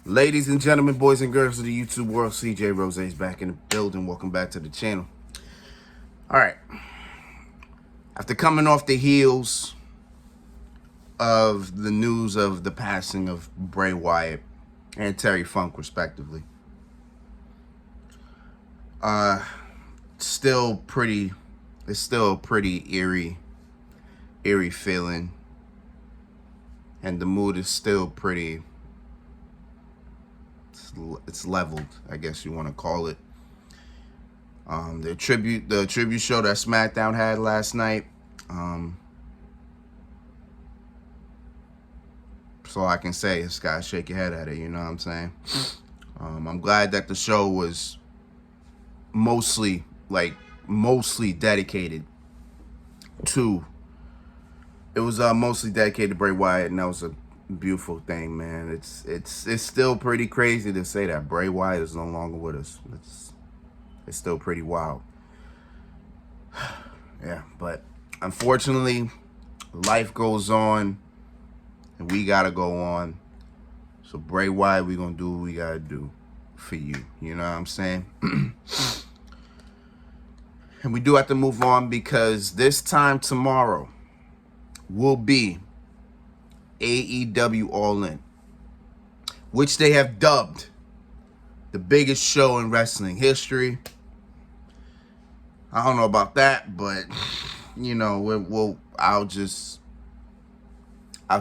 Ladies and gentlemen, boys and girls of the YouTube world, CJ Rose is back in the building. Welcome back to the channel. All right. After coming off the heels of the news of the passing of Bray Wyatt and Terry Funk, respectively, it's still a pretty eerie feeling, and the mood is still pretty. It's leveled, I guess you want to call it. The tribute show that SmackDown had last night. So all I can say is, guys, shake your head at it. You know what I'm saying? I'm glad that the show was mostly dedicated to. It was mostly dedicated to Bray Wyatt, and that was a beautiful thing, man. It's still pretty crazy to say that Bray Wyatt is no longer with us. It's still pretty wild. Yeah, but unfortunately, life goes on, and we gotta go on. So Bray Wyatt, we gonna do what we gotta do for you. You know what I'm saying? And we do have to move on, because this time tomorrow will be AEW All In, which they have dubbed the biggest show in wrestling history. I don't know about that, but you know, I'll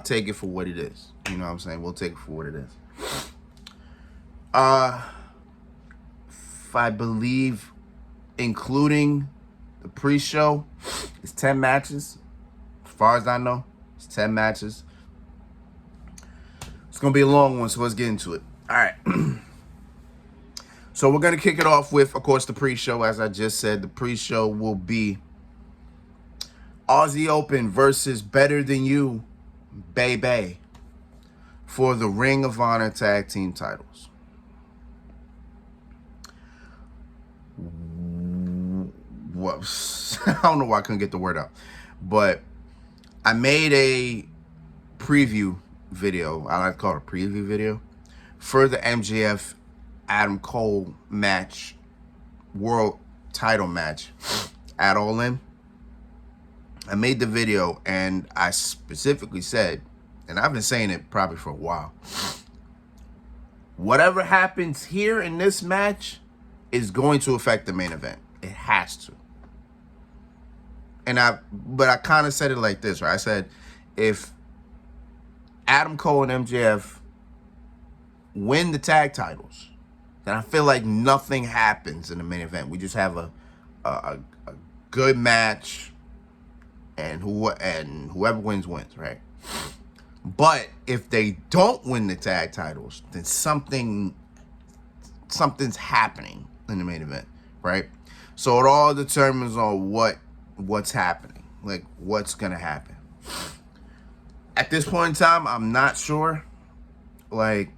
take it for what it is. You know what I'm saying? We'll take it for what it is. I believe, including the pre-show, it's 10 matches. As far as I know, it's 10 matches. It's going to be a long one, so let's get into it. All right. So we're going to kick it off with, of course, the pre-show. As I just said, the pre-show will be Aussie Open versus Better Than You, Baby, for the Ring of Honor Tag Team titles. Whoops. I don't know why I couldn't get the word out. But I made a preview video, I like to call it a preview video, for the MJF Adam Cole match, world title match at All In. I made the video, and I specifically said, and I've been saying it probably for a while, whatever happens here in this match is going to affect the main event. It has to. But I kind of said it like this, right? I said, if Adam Cole and MJF win the tag titles, then I feel like nothing happens in the main event. We just have a good match, and whoever wins, right? But if they don't win the tag titles, then something's happening in the main event, right? So it all determines on what's happening, like what's gonna happen. At this point in time, I'm not sure. Like,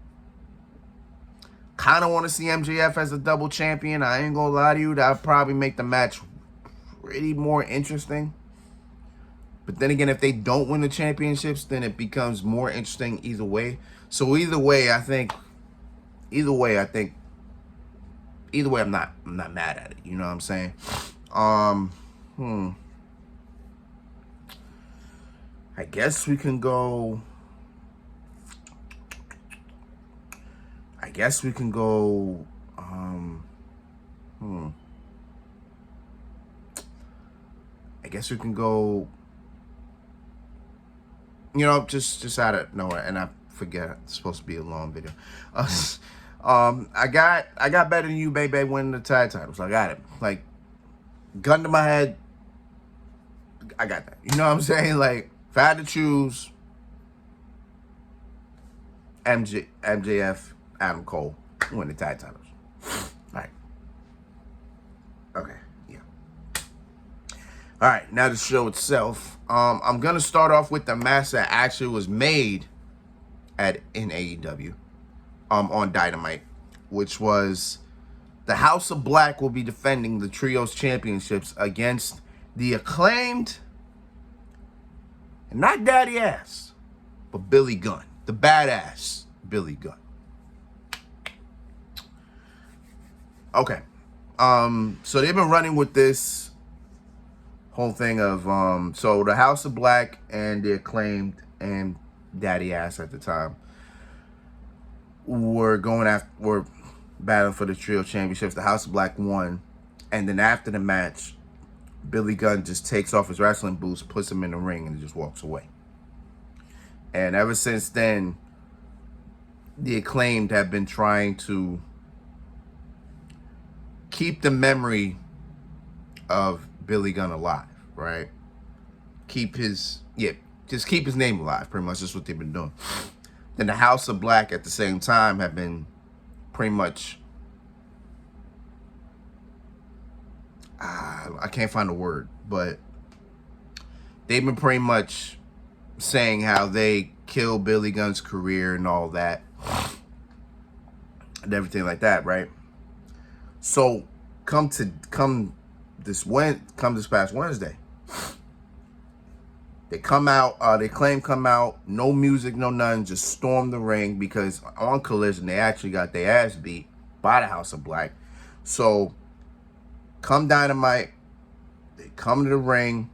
kind of want to see MJF as a double champion. I ain't gonna lie to you, that would probably make the match pretty more interesting. But then again, if they don't win the championships, then it becomes more interesting either way. So either way, I'm not mad at it. You know what I'm saying? I guess we can go. I guess we can go. You know, just out of nowhere, and I forget it's supposed to be a long video. I got Better Than You, Baby, winning the tag titles. I got it. Like, gun to my head, I got that. You know what I'm saying? Like, if I had to choose, MJF, Adam Cole, win the tag titles. All right. Okay. Yeah. All right. Now the show itself. I'm gonna start off with the match that actually was made in AEW, on Dynamite, which was the House of Black will be defending the Trios Championships against the Acclaimed, and not Daddy Ass, but Billy Gunn, the badass Billy Gunn. Okay. So they've been running with this whole thing of so the House of Black and the Acclaimed and Daddy Ass at the time were battling for the trio championships. The House of Black won, and then after the match, Billy Gunn just takes off his wrestling boots, puts him in the ring, and just walks away. And ever since then, the Acclaimed have been trying to keep the memory of Billy Gunn alive, right? Just keep his name alive. Pretty much, that's what they've been doing. Then the House of Black at the same time have been pretty much, I can't find a word, but they've been pretty much saying how they killed Billy Gunn's career and all that and everything like that, right? So come this past Wednesday, they come out, they claim come out, no music, no nothing, just storm the ring because on Collision they actually got their ass beat by the House of Black. So come Dynamite, they come to the ring,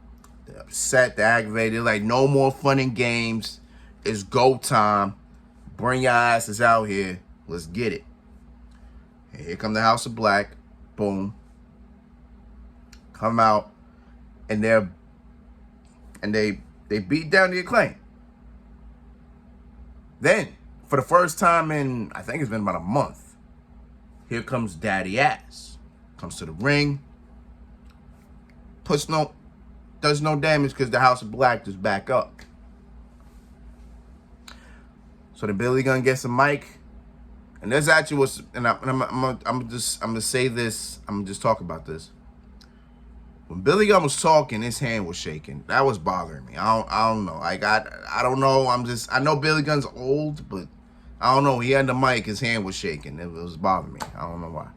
they're upset, they're aggravated, they're like, no more fun and games, it's go time, bring your asses out here, let's get it. And here come the House of Black, boom, come out, and they beat down the Acclaim. Then, for the first time in, I think it's been about a month, here comes Daddy Ass. Comes to the ring, does no damage because the House of Black just back up. So the Billy Gunn gets a mic, and there's actually what's, and I'm gonna say this, I'm gonna just talk about this. When Billy Gunn was talking, his hand was shaking. That was bothering me. I don't know. Like I don't know. I know Billy Gunn's old, but I don't know. He had the mic, his hand was shaking. It was bothering me. I don't know why.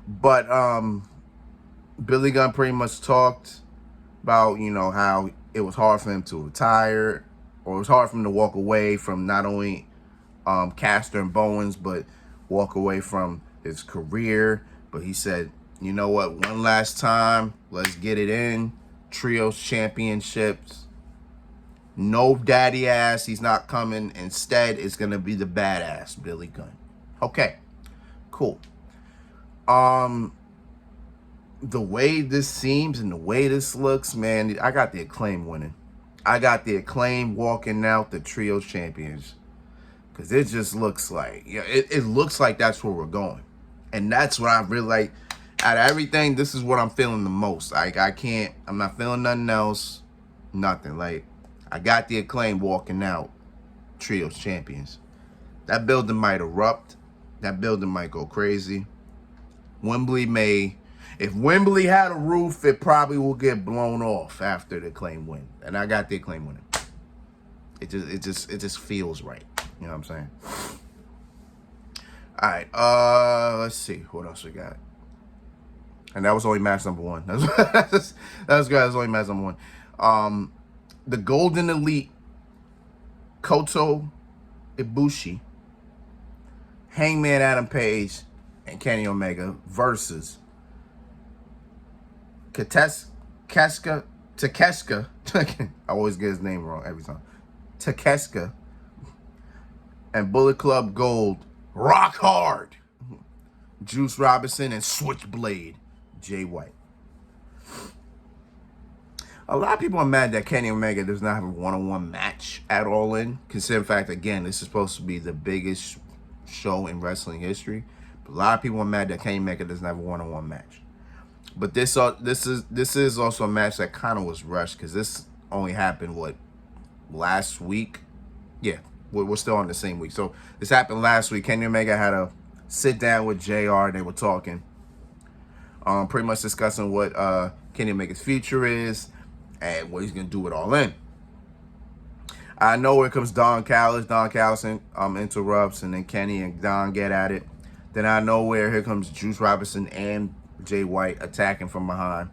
But Billy Gunn pretty much talked about, how it was hard for him to retire, or it was hard for him to walk away from not only Castor and Bowens, but walk away from his career. But he said, you know what, one last time, let's get it in. Trios championships. No Daddy Ass, he's not coming. Instead, it's going to be the badass Billy Gunn. Okay, cool. The way this seems and the way this looks, man, I got the Acclaim winning. I got the Acclaim walking out the Trios champions. Because it just looks like, it looks like that's where we're going. And that's what I really like. Out of everything, this is what I'm feeling the most. Like, I'm not feeling nothing else. Nothing. Like, I got the Acclaim walking out Trios champions. That building might erupt. That building might go crazy. If Wembley had a roof, it probably will get blown off after the Acclaim win. And I got the Acclaim winning. It just feels right. You know what I'm saying? All right. Let's see what else we got. And that was only match number one. That was only match number one. The Golden Elite, Koto Ibushi, Hangman Adam Page, and Kenny Omega versus Takeshita. I always get his name wrong every time. Takeshita and Bullet Club Gold, Rock Hard, Juice Robinson, and Switchblade, Jay White. A lot of people are mad that Kenny Omega does not have a one-on-one match at All In. Consider the fact, again, this is supposed to be the biggest show in wrestling history. But a lot of people are mad that Kenny Omega doesn't have a one-on-one match. But this is also a match that kind of was rushed because this only happened, last week? Yeah, we're still on the same week. So this happened last week. Kenny Omega had a sit down with JR. They were talking. Pretty much discussing what Kenny Omega's future is and what he's going to do with All In. I know here comes Don Callis. Don Callis interrupts, and then Kenny and Don get at it. Then I know where here comes Juice Robinson and Jay White attacking from behind.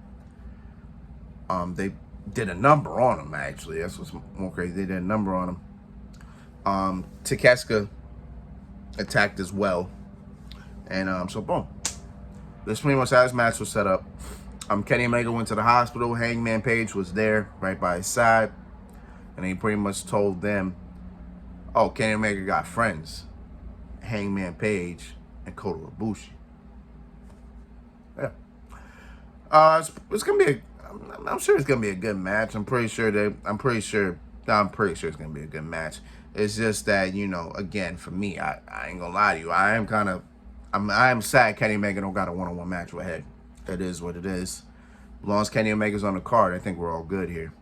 They did a number on him, actually. That's what's more crazy. They did a number on him. Takeshita attacked as well. And so boom. This pretty much how this match was set up. Kenny Omega went to the hospital. Hangman Page was there, right by his side. And he pretty much told them, oh, Kenny Omega got friends. Hangman Page and Kota Ibushi. Yeah. It's gonna be I'm sure it's gonna be a good match. I'm pretty sure it's gonna be a good match. It's just that, again, for me, I ain't gonna lie to you. I am sad Kenny Omega don't got a one-on-one match with Head. It is what it is. As long as Kenny Omega's on the card, I think we're all good here.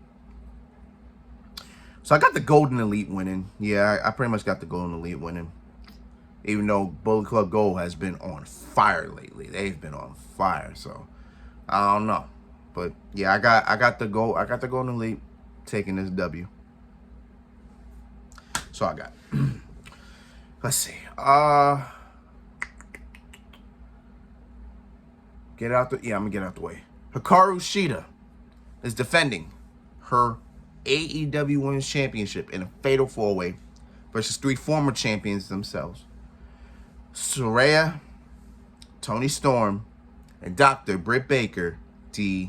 So I got the Golden Elite winning. Yeah, I pretty much got the Golden Elite winning. Even though Bullet Club Gold has been on fire lately. They've been on fire, so I don't know. But yeah, I got the Golden Elite taking this W. So I got let's see. I'm gonna get out the way. Hikaru Shida is defending her AEW Women's Championship in a fatal 4-way versus 3 former champions themselves. Saraya, Toni Storm, and Dr. Britt Baker, DMD.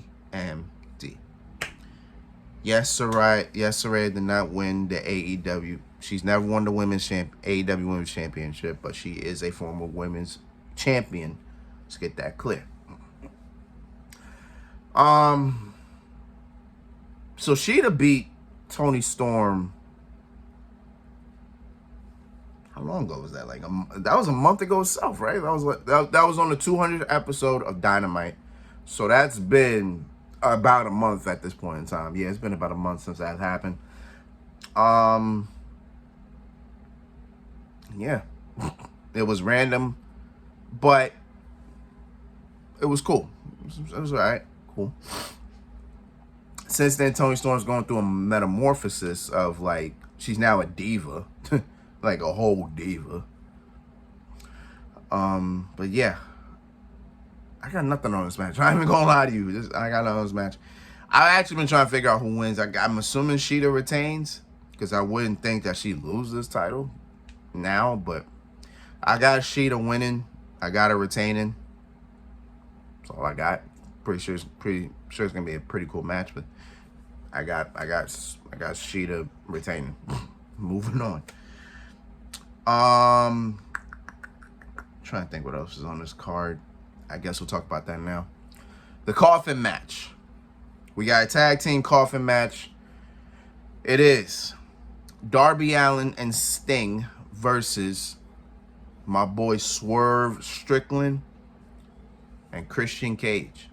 Yes, Saraya did not win the AEW. She's never won the AEW Women's Championship, but she is a former women's champion. Let's get that clear. So Shida beat Toni Storm. How long ago was that? That was a month ago itself, right? That was on the 200th episode of Dynamite. So that's been about a month at this point in time. Yeah, it's been about a month since that happened. Yeah, it was random, but it was cool. It was all right, cool. Since then, Toni Storm's going through a metamorphosis of she's now a diva, like a whole diva. But yeah, I got nothing on this match. I ain't even gonna lie to you. I got nothing on this match. I've actually been trying to figure out who wins. I'm assuming Shida retains because I wouldn't think that she loses this title now. But I got Shida winning. I got her retaining. That's all I got. Pretty sure it's gonna be a pretty cool match. But I got Shida retaining. Moving on. Trying to think what else is on this card. I guess we'll talk about that now. The coffin match. We got a tag team coffin match. It is Darby Allin and Sting versus my boy Swerve Strickland and Christian Cage.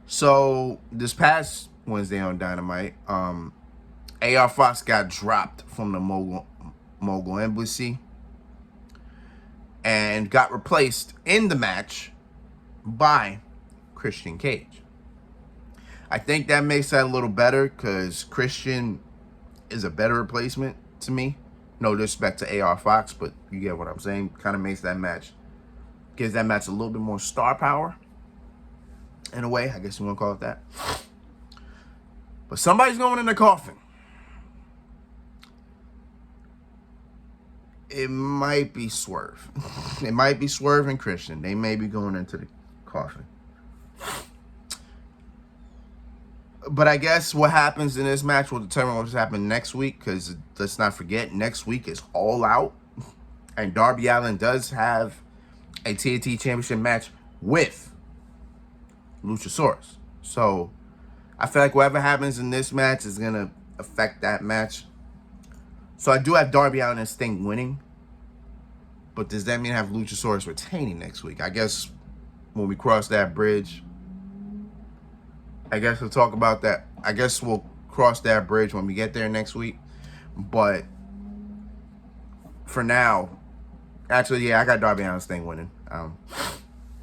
So this past Wednesday on Dynamite, AR Fox got dropped from the Mogul Embassy and got replaced in the match by Christian Cage. I think that makes that a little better because Christian is a better replacement to me. No disrespect to AR Fox, but you get what I'm saying. Kind of makes that match, gives that match a little bit more star power. In a way, I guess you want to call it that. But somebody's going in the coffin. It might be Swerve. It might be Swerve and Christian. They may be going into the coffin. But I guess what happens in this match will determine what's happening next week. Because let's not forget, next week is All Out. And Darby Allin does have a TNT Championship match with Luchasaurus. So I feel like whatever happens in this match is going to affect that match. So I do have Darby Allin and Sting winning. But does that mean I have Luchasaurus retaining next week? I guess when we cross that bridge, I guess we'll talk about that. I guess we'll cross that bridge when we get there next week. But for now, actually, yeah, I got Darby Allin and Sting winning.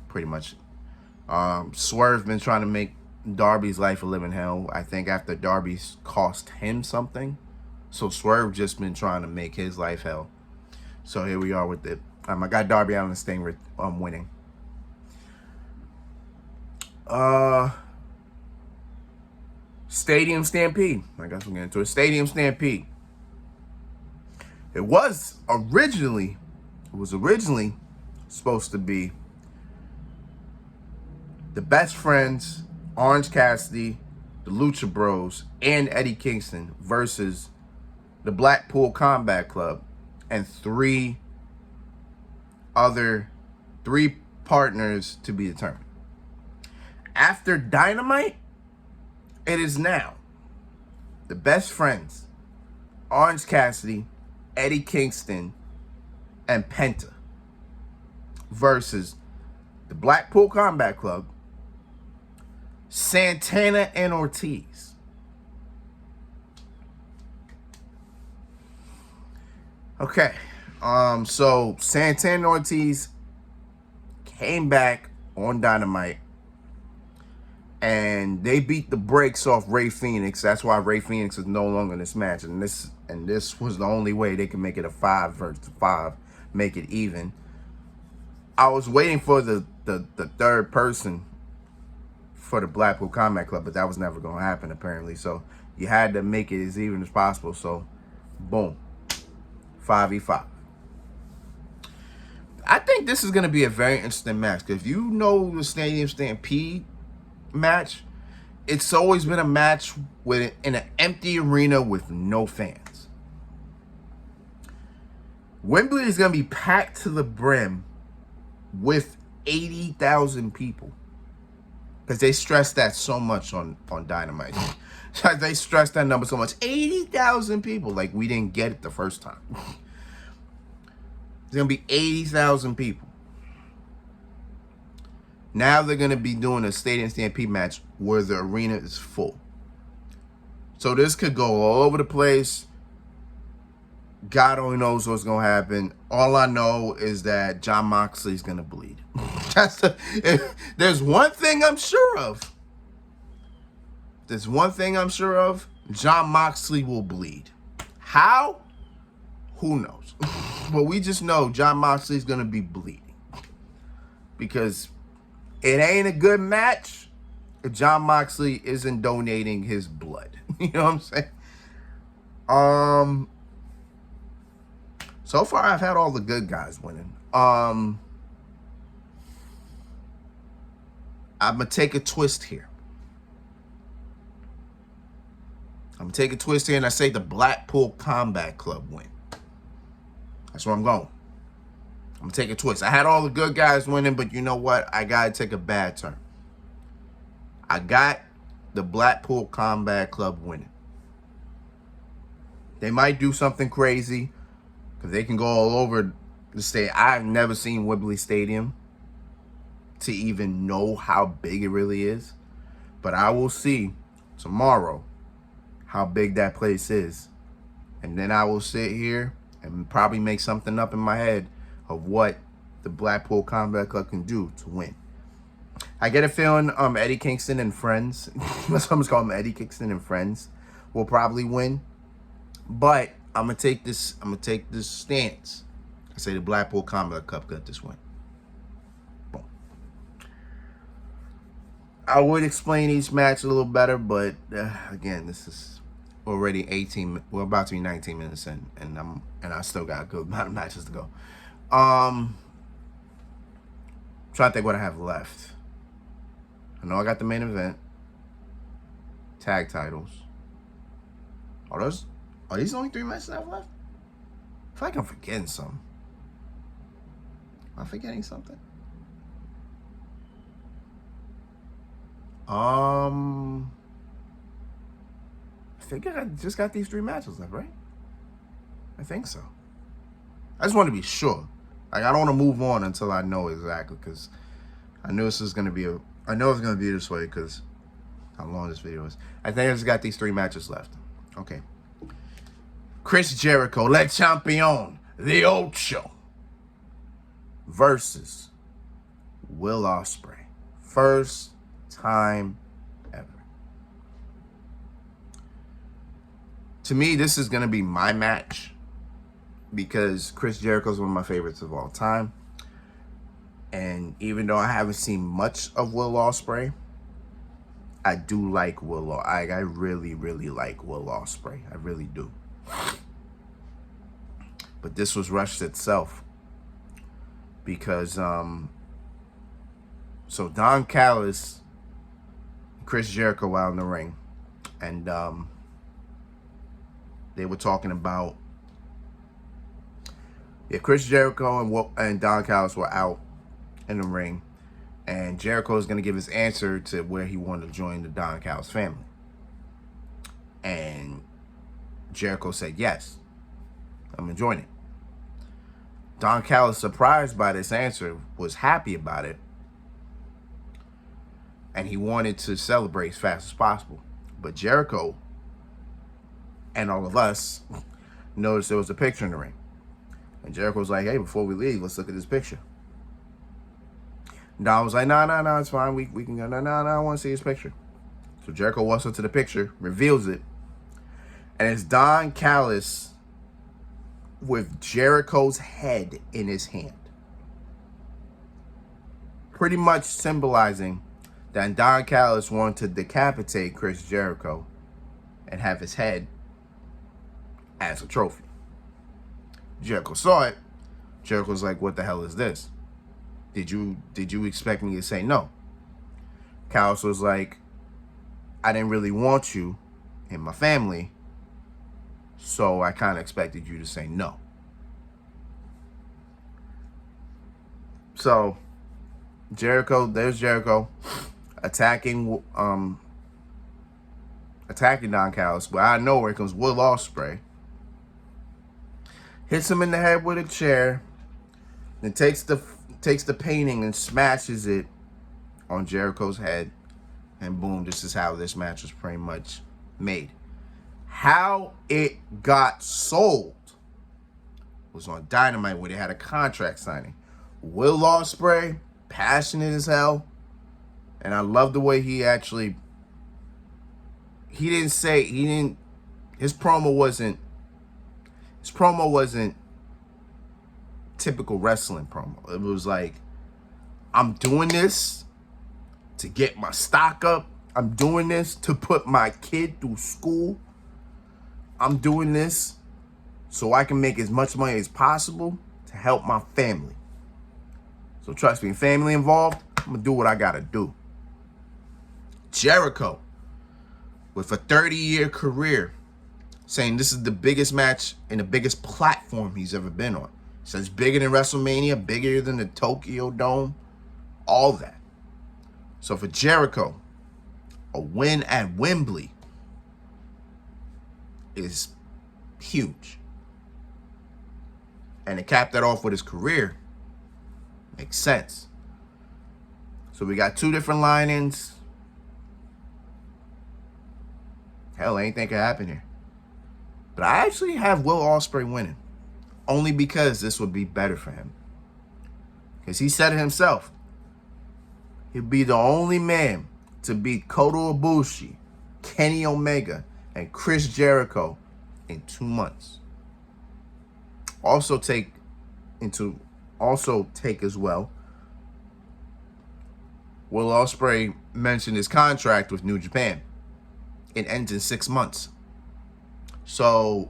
Pretty much. Swerve been trying to make Darby's life a living hell. I think after Darby's cost him something. So Swerve just been trying to make his life hell. So here we are with it. I got Darby Allin and Sting winning. Stadium Stampede. I guess we're getting into it. Stadium Stampede. It was originally It was originally supposed to be the Best Friends, Orange Cassidy, the Lucha Bros, and Eddie Kingston versus the Blackpool Combat Club and three partners to be determined. After Dynamite, it is now the Best Friends, Orange Cassidy, Eddie Kingston, and Penta versus the Blackpool Combat Club, Santana and Ortiz. Okay, so Santana and Ortiz came back on Dynamite, and they beat the brakes off Rey Fenix. That's why Rey Fenix is no longer in this match, and this was the only way they can make it a 5 versus 5, make it even. I was waiting for the third person for the Blackpool Combat Club, but that was never going to happen apparently. So you had to make it as even as possible. So boom, 5v5. I think this is going to be a very interesting match, because if you know the Stadium Stampede match, it's always been a match in an empty arena with no fans. Wembley is going to be packed to the brim with 80,000 people, because they stress that so much on Dynamite. They stress that number so much. 80,000 people. Like, we didn't get it the first time. It's going to be 80,000 people. Now they're going to be doing a Stadium Stampede match where the arena is full. So this could go all over the place. God only knows what's going to happen. All I know is that Jon Moxley's going to bleed. There's one thing I'm sure of. Jon Moxley will bleed. How? Who knows? But we just know Jon Moxley's going to be bleeding. Because it ain't a good match if Jon Moxley isn't donating his blood. You know what I'm saying? So far, I've had all the good guys winning. I'm going to take a twist here. And I say the Blackpool Combat Club win. That's where I'm going. I'm going to take a twist. I had all the good guys winning, but you know what? I got to take a bad turn. I got the Blackpool Combat Club winning. They might do something crazy, because they can go all over the state. I've never seen Wembley Stadium to even know how big it really is. But I will see tomorrow how big that place is. And then I will sit here and probably make something up in my head of what the Blackpool Combat Club can do to win. I get a feeling Eddie Kingston and Friends, that's what I'm calling them, Eddie Kingston and Friends, will probably win. But I'm gonna take this stance. I say the Blackpool Combat Club got this win. Boom. I would explain each match a little better, but again, this is already 18. We're about to be 19 minutes in, and I still got a good amount of matches to go. Trying to think what I have left. I know I got the main event, tag titles. Are these the only 3 matches I have left? I feel like I'm forgetting something. Am I forgetting something? I think I just got these 3 matches left, right? I think so. I just want to be sure. Like, I don't want to move on until I know exactly, because I know it's going to be this way because how long this video is. I think I just got these 3 matches left. Okay. Chris Jericho, Le Champion, the Ocho, versus Will Ospreay. First time ever. To me, this is going to be my match, because Chris Jericho is one of my favorites of all time. And even though I haven't seen much of Will Ospreay, I do like Will. I really, really like Will Ospreay. I really do. But this was rushed itself. because so Don Callis, Chris Jericho out in the ring, and they were talking about Chris Jericho and Don Callis were out in the ring, and Jericho is going to give his answer to where he wanted to join the Don Callis family. And Jericho said, yes, I'm going to join it. Don Callis, surprised by this answer, was happy about it. And he wanted to celebrate as fast as possible. But Jericho and all of us noticed there was a picture in the ring. And Jericho was like, hey, before we leave, let's look at this picture. Don was like, no, it's fine. We can go. No, I want to see his picture. So Jericho walks up to the picture, reveals it, and it's Don Callis with Jericho's head in his hand. Pretty much symbolizing that Don Callis wanted to decapitate Chris Jericho and have his head as a trophy. Jericho saw it. Jericho was like, what the hell is this? Did you expect me to say no? Callis was like, I didn't really want you in my family, so I kind of expected you to say no. So there's Jericho attacking Don Callis, but out of nowhere comes Will Ospreay, hits him in the head with a chair, then takes the painting and smashes it on Jericho's head, and boom, this is how this match was pretty much made. How it got sold was on Dynamite, where they had a contract signing. Will Ospreay, passionate as hell, and I love the way his promo wasn't typical wrestling promo. It was like, I'm doing this to get my stock up. I'm doing this to put my kid through school. I'm doing this so I can make as much money as possible to help my family. So trust me, family involved, I'm going to do what I got to do. Jericho, with a 30-year career, saying this is the biggest match and the biggest platform he's ever been on. So it's bigger than WrestleMania, bigger than the Tokyo Dome, all that. So for Jericho, a win at Wembley is huge. And to cap that off with his career makes sense. So we got two different line-ins. Hell, anything can happen here. But I actually have Will Ospreay winning. Only because this would be better for him. Because he said it himself. He'll be the only man to beat Kota Ibushi, Kenny Omega, and Chris Jericho in 2 months. Also take as well, Will Ospreay mentioned his contract with New Japan. It ends in 6 months. So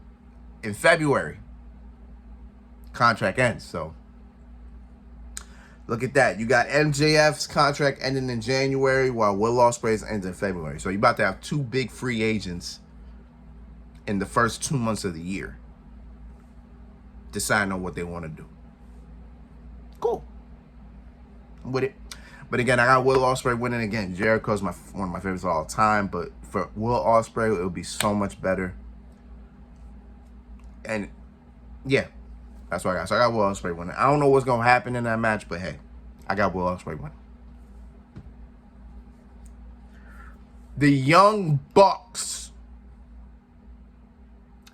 in February, contract ends. So look at that. You got MJF's contract ending in January, while Will Ospreay's ends in February. So you're about to have two big free agents in the first 2 months of the year deciding on what they want to do. Cool. I'm with it. But again, I got Will Ospreay winning again. Jericho's one of my favorites of all time, but for Will Ospreay, it would be so much better. And yeah, that's what I got. So I got Will Ospreay winning. I don't know what's gonna happen in that match, but hey, I got Will Ospreay winning. The Young Bucks,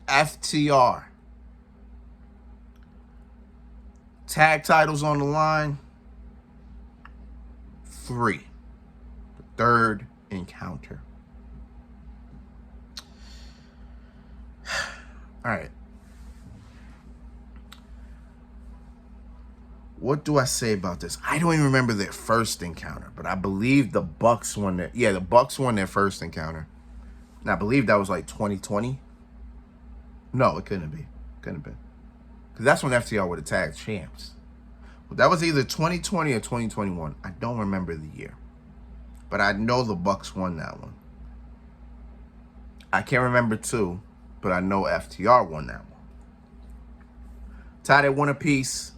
FTR, tag titles on the line. 3. The third encounter. All right. What do I say about this? I don't even remember their first encounter, but I believe the Bucks won their... Yeah, the Bucks won their first encounter. And I believe that was like 2020. No, it couldn't be. Couldn't have been. Because that's when FTR were the tag champs. That was either 2020 or 2021. I don't remember the year. But I know the Bucks won that one. I can't remember two, but I know FTR won that one. Tied at one apiece.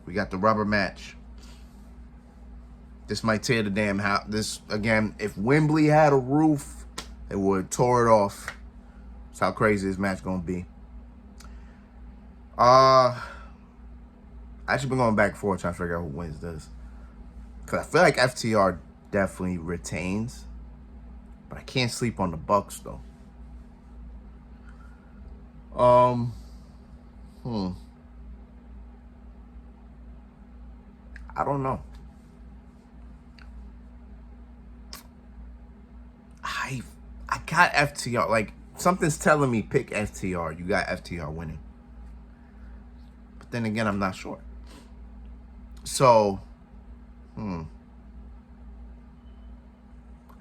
We got the rubber match. This might tear the damn house. This, again, if Wembley had a roof, it would tore it off. That's how crazy this match gonna be. I actually been going back and forth trying to figure out who wins this. Because I feel like FTR definitely retains. But I can't sleep on the Bucks, though. I don't know. I got FTR. Like, something's telling me pick FTR. You got FTR winning. But then again, I'm not sure. So, I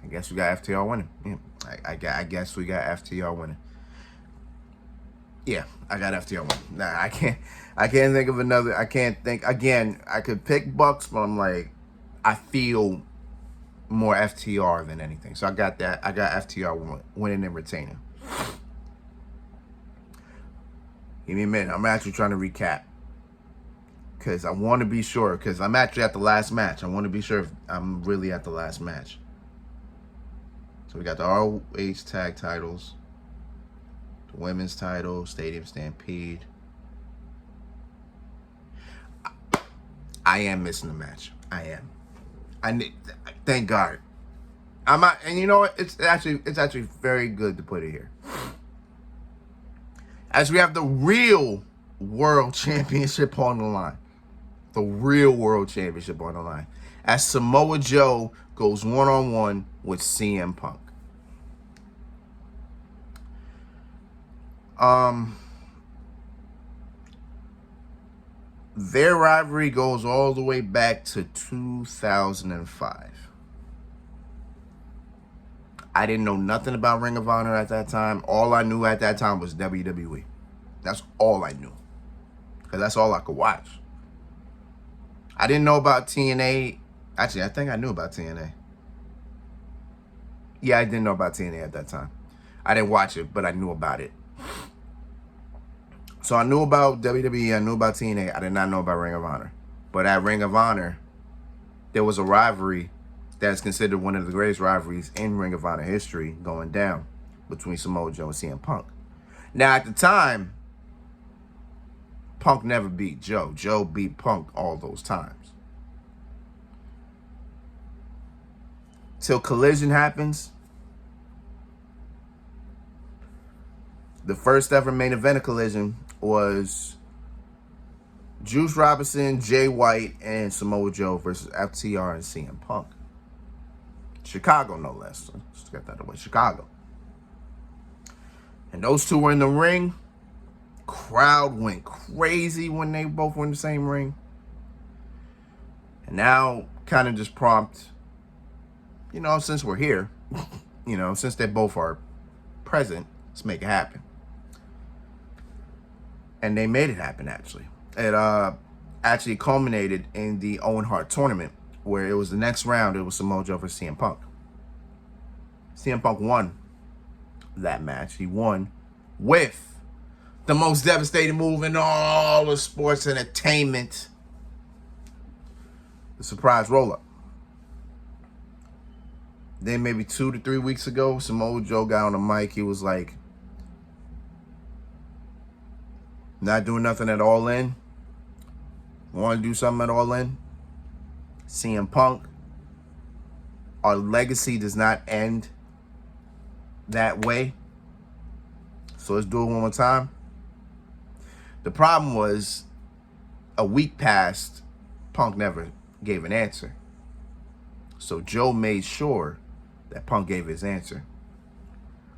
guess we got FTR winning. Yeah, I guess we got FTR winning. Yeah, I got FTR winning. Nah, I can't think of another. I can't think. Again, I could pick Bucks, but I'm like, I feel more FTR than anything. So I got that. I got FTR winning and retaining. Give me a minute. I'm actually trying to recap. Because I want to be sure. Because I'm actually at the last match. I want to be sure if I'm really at the last match. So we got the ROH tag titles. The women's title. Stadium Stampede. I am missing the match. I am. Thank God. I'm not, and you know what? It's actually very good to put it here. As we have the real World Championship on the line. The real World Championship on the line. As Samoa Joe goes one-on-one with CM Punk. Their rivalry goes all the way back to 2005. I didn't know nothing about Ring of Honor at that time. All I knew at that time was WWE. That's all I knew. Because that's all I could watch. I didn't know about TNA. Actually, I think I knew about TNA. Yeah, I didn't know about TNA at that time. I didn't watch it, but I knew about it. So I knew about WWE, I knew about TNA, I did not know about Ring of Honor. But at Ring of Honor, there was a rivalry that's considered one of the greatest rivalries in Ring of Honor history going down between Samoa Joe and CM Punk. Now, at the time, Punk never beat Joe. Joe beat Punk all those times. Till Collision happens. The first ever main event of Collision was Juice Robinson, Jay White, and Samoa Joe versus FTR and CM Punk. Chicago, no less. Let's get that away. Chicago. And those two were in the ring. Crowd went crazy when they both were in the same ring. And now, kind of just prompt, since we're here, since they both are present, let's make it happen. And they made it happen, actually. It actually culminated in the Owen Hart tournament, where it was the next round, it was Samoa Joe versus CM Punk. CM Punk won that match. He won with the most devastating move in all of sports entertainment, the surprise roll-up. Then maybe 2 to 3 weeks ago, Samoa Joe got on the mic. He was like, not doing nothing at All In. Want to do something at All In? CM Punk. Our legacy does not end that way. So let's do it one more time. The problem was, a week passed, Punk never gave an answer. So Joe made sure that Punk gave his answer.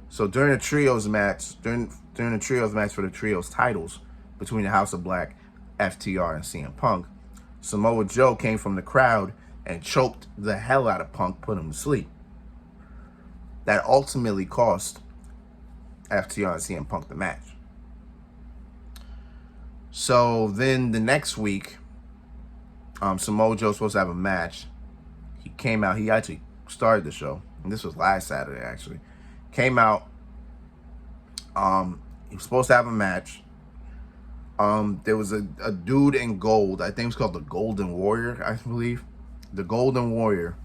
So during the trios match, during the trios match for the trios titles between the House of Black, FTR, and CM Punk, Samoa Joe came from the crowd and choked the hell out of Punk, put him to sleep. That ultimately cost FTR and CM Punk the match. So then the next week, Samoa Joe was supposed to have a match. He came out. He actually started the show. And this was last Saturday, actually. Came out. He was supposed to have a match. There was a dude in gold. I think it was called the Golden Warrior, I believe. The Golden Warrior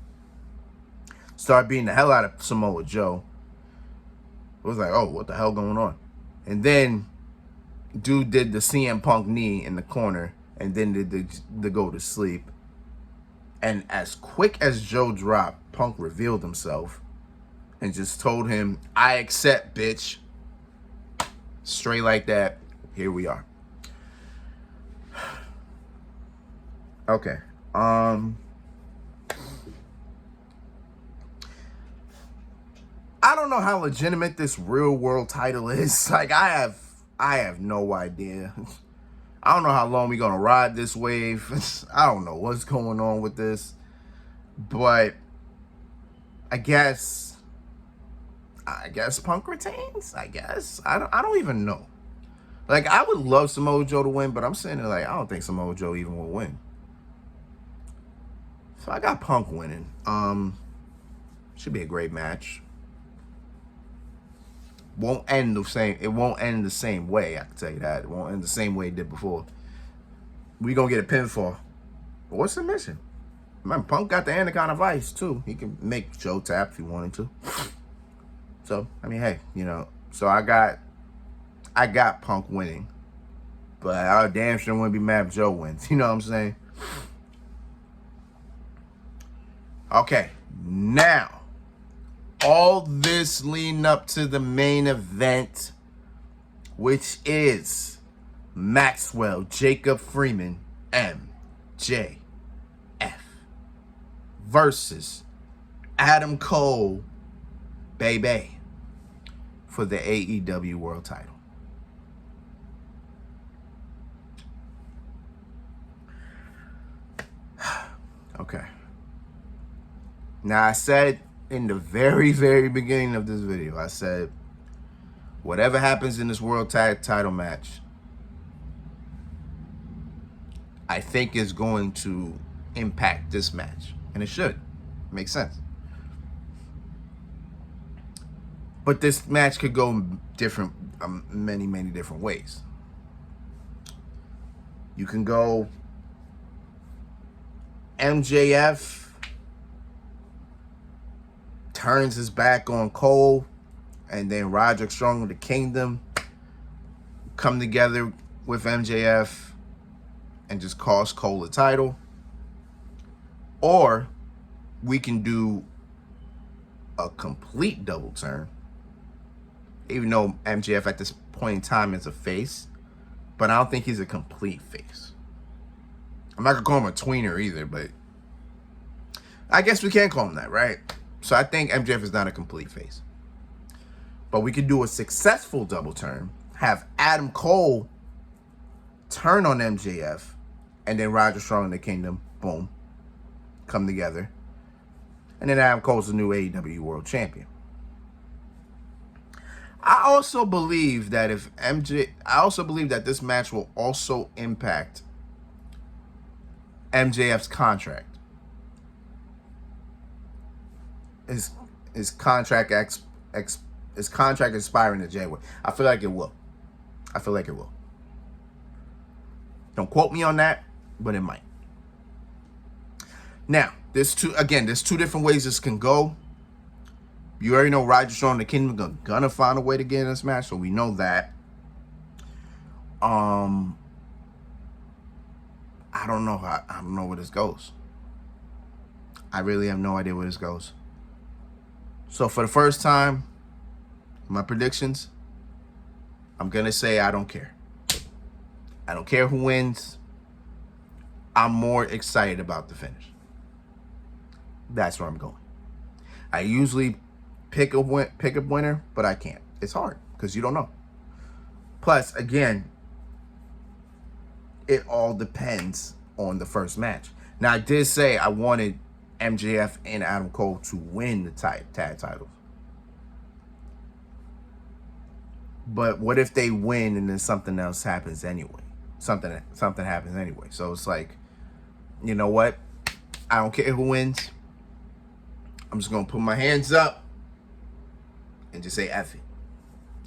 started beating the hell out of Samoa Joe. It was like, oh, what the hell going on? And then dude did the CM Punk knee in the corner and then did the go to sleep. And as quick as Joe dropped, Punk revealed himself and just told him, I accept, bitch. Straight like that. Here we are. Okay. I don't know how legitimate this real world title is. Like, I have no idea. I don't know how long we're gonna ride this wave. I don't know what's going on with this. But I guess Punk retains. I guess. I don't even know. Like, I would love Samoa Joe to win, but I'm sitting there like, I don't think Samoa Joe even will win. So I got Punk winning. Should be a great match. Won't end the same. It won't end the same way. I can tell you that. It won't end the same way it did before. We gonna get a pinfall. What's the mission? Man, Punk got the Anaconda Vice too. He can make Joe tap if he wanted to. So I mean, hey, So I got Punk winning, but I damn sure wouldn't be mad if Joe wins. You know what I'm saying? Okay, now. All this leading up to the main event, which is Maxwell Jacob Freeman, MJF, versus Adam Cole, baby, for the AEW World Title. Okay. Now, I said in the very, very beginning of this video, I said, whatever happens in this World Tag Title match, I think is going to impact this match. And it should. It makes sense. But this match could go different, many, many different ways. You can go MJF turns his back on Cole, and then Roderick Strong of the Kingdom come together with MJF and just cost Cole the title. Or we can do a complete double turn, even though MJF at this point in time is a face, but I don't think he's a complete face. I'm not gonna call him a tweener either, but I guess we can call him that, right? So I think MJF is not a complete face. But we could do a successful double turn, have Adam Cole turn on MJF, and then Roderick Strong in the Kingdom, boom, come together. And then Adam Cole's the new AEW World Champion. I also believe that this match will also impact MJF's contract. His contract expiring in January. I feel like it will. Don't quote me on that, but it might. Now, there's two different ways this can go. You already know Roderick Strong and the Kingdom gonna find a way to get in this match, so we know that. I don't know where this goes. I really have no idea where this goes. So for the first time, my predictions, I'm going to say I don't care. I don't care who wins. I'm more excited about the finish. That's where I'm going. I usually pick a winner, but I can't. It's hard because you don't know. Plus, again, it all depends on the first match. Now, I did say I wanted MJF and Adam Cole to win the tag titles. But what if they win and then something else happens anyway? Something happens anyway. So it's like, you know what? I don't care who wins. I'm just gonna put my hands up and just say F it.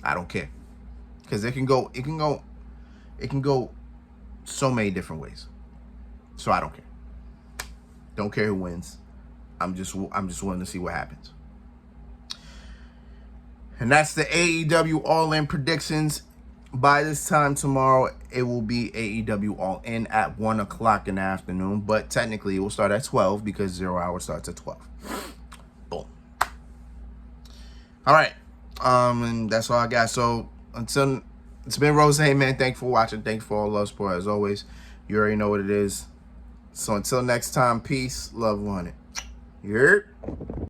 I don't care. Because it can go so many different ways. So I don't care. Don't care who wins. I'm just willing to see what happens. And that's the AEW All In predictions. By this time tomorrow, it will be AEW All In at 1 o'clock in the afternoon. But technically, it will start at 12 because 0 Hour starts at 12. Boom. All right. And that's all I got. So until it's been Rose, man. Thanks for watching. Thanks for all the love, support as always. You already know what it is. So until next time, peace, love, 100. You heard?